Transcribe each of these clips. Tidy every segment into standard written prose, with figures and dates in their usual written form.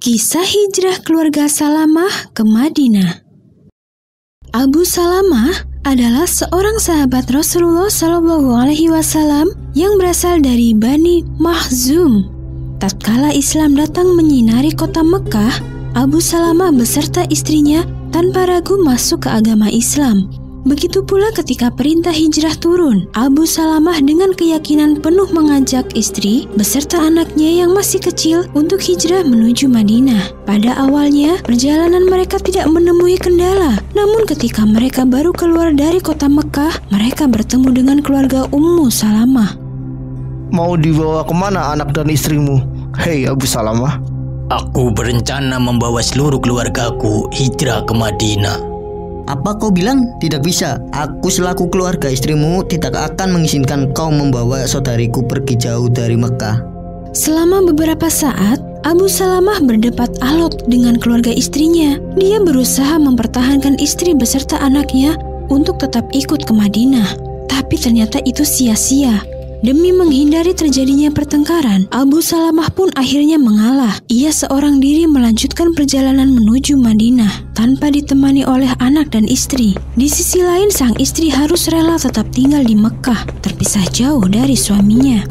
Kisah hijrah keluarga Salamah ke Madinah. Abu Salamah adalah seorang sahabat Rasulullah SAW yang berasal dari Bani Makhzum. Tatkala Islam datang menyinari kota Mekah, Abu Salamah beserta istrinya tanpa ragu masuk ke agama Islam. Begitu pula ketika perintah hijrah turun, Abu Salamah dengan keyakinan penuh mengajak istri beserta anaknya yang masih kecil untuk hijrah menuju Madinah. Pada awalnya, perjalanan mereka tidak menemui kendala. Namun ketika mereka baru keluar dari kota Mekah, mereka bertemu dengan keluarga Ummu Salamah. Mau dibawa kemana anak dan istrimu? Hei Abu Salamah. Aku berencana membawa seluruh keluargaku hijrah ke Madinah. Apa kau bilang tidak bisa? Aku selaku keluarga istrimu tidak akan mengizinkan kau membawa saudariku pergi jauh dari Mekah. Selama beberapa saat, Abu Salamah berdebat alot dengan keluarga istrinya. Dia berusaha mempertahankan istri beserta anaknya untuk tetap ikut ke Madinah. Tapi ternyata itu sia-sia. Demi menghindari terjadinya pertengkaran, Abu Salamah pun akhirnya mengalah. Ia seorang diri melanjutkan perjalanan menuju Madinah tanpa ditemani oleh anak dan istri. Di sisi lain, sang istri harus rela tetap tinggal di Mekah, terpisah jauh dari suaminya.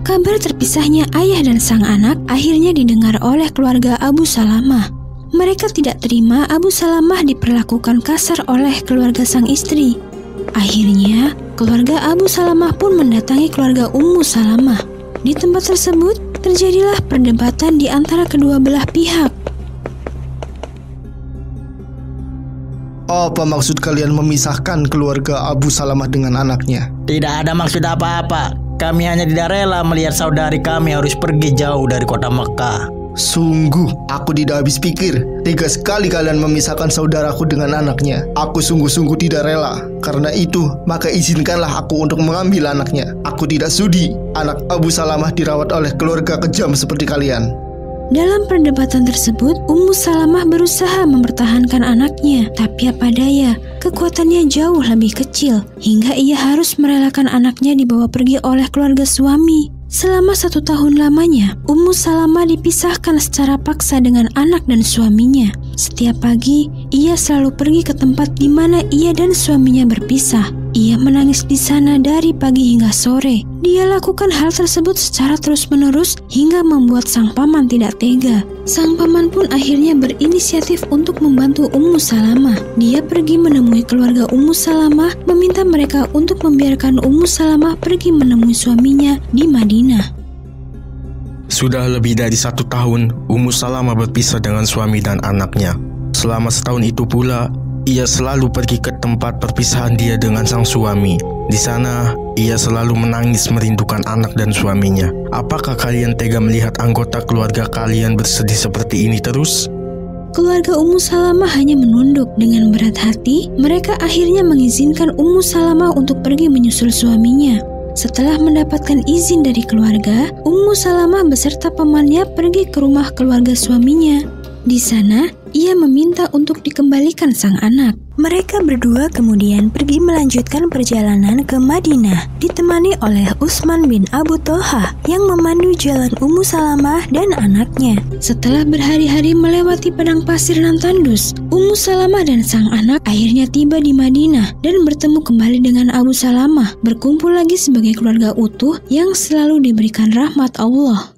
Kabar terpisahnya ayah dan sang anak akhirnya didengar oleh keluarga Abu Salamah. Mereka tidak terima Abu Salamah diperlakukan kasar oleh keluarga sang istri. Akhirnya, keluarga Abu Salamah pun mendatangi keluarga Ummu Salamah. Di tempat tersebut, terjadilah perdebatan di antara kedua belah pihak. Apa maksud kalian memisahkan keluarga Abu Salamah dengan anaknya? Tidak ada maksud apa-apa. Kami hanya tidak rela melihat saudari kami harus pergi jauh dari kota Mekah. Sungguh, aku tidak habis pikir. Tega sekali kalian memisahkan saudaraku dengan anaknya. Aku sungguh-sungguh tidak rela. Karena itu, maka izinkanlah aku untuk mengambil anaknya. Aku tidak sudi anak Abu Salamah dirawat oleh keluarga kejam seperti kalian. Dalam perdebatan tersebut, Ummu Salamah berusaha mempertahankan anaknya. Tapi apa daya, kekuatannya jauh lebih kecil. Hingga ia harus merelakan anaknya dibawa pergi oleh keluarga suami. Selama 1 tahun lamanya, Ummu Salamah dipisahkan secara paksa dengan anak dan suaminya. Setiap pagi, ia selalu pergi ke tempat di mana ia dan suaminya berpisah. Ia menangis di sana dari pagi hingga sore. Dia lakukan hal tersebut secara terus-menerus hingga membuat sang paman tidak tega. Sang paman pun akhirnya berinisiatif untuk membantu Ummu Salamah. Dia pergi menemui keluarga Ummu Salamah, meminta mereka untuk membiarkan Ummu Salamah pergi menemui suaminya di Madinah. Sudah lebih dari 1 tahun, Ummu Salamah berpisah dengan suami dan anaknya. Selama setahun itu pula, ia selalu pergi ke tempat perpisahan dia dengan sang suami. Di sana, ia selalu menangis merindukan anak dan suaminya. Apakah kalian tega melihat anggota keluarga kalian bersedih seperti ini terus? Keluarga Ummu Salamah hanya menunduk. Dengan berat hati, mereka akhirnya mengizinkan Ummu Salamah untuk pergi menyusul suaminya. Setelah mendapatkan izin dari keluarga, Ummu Salamah beserta pamannya pergi ke rumah keluarga suaminya. Di sana, ia meminta untuk dikembalikan sang anak. Mereka berdua kemudian pergi melanjutkan perjalanan ke Madinah, ditemani oleh Utsman bin Abu Thalhah yang memandu jalan Ummu Salamah dan anaknya. Setelah berhari-hari melewati padang pasir nan tandus, Ummu Salamah dan sang anak akhirnya tiba di Madinah dan bertemu kembali dengan Abu Salamah, berkumpul lagi sebagai keluarga utuh yang selalu diberikan rahmat Allah.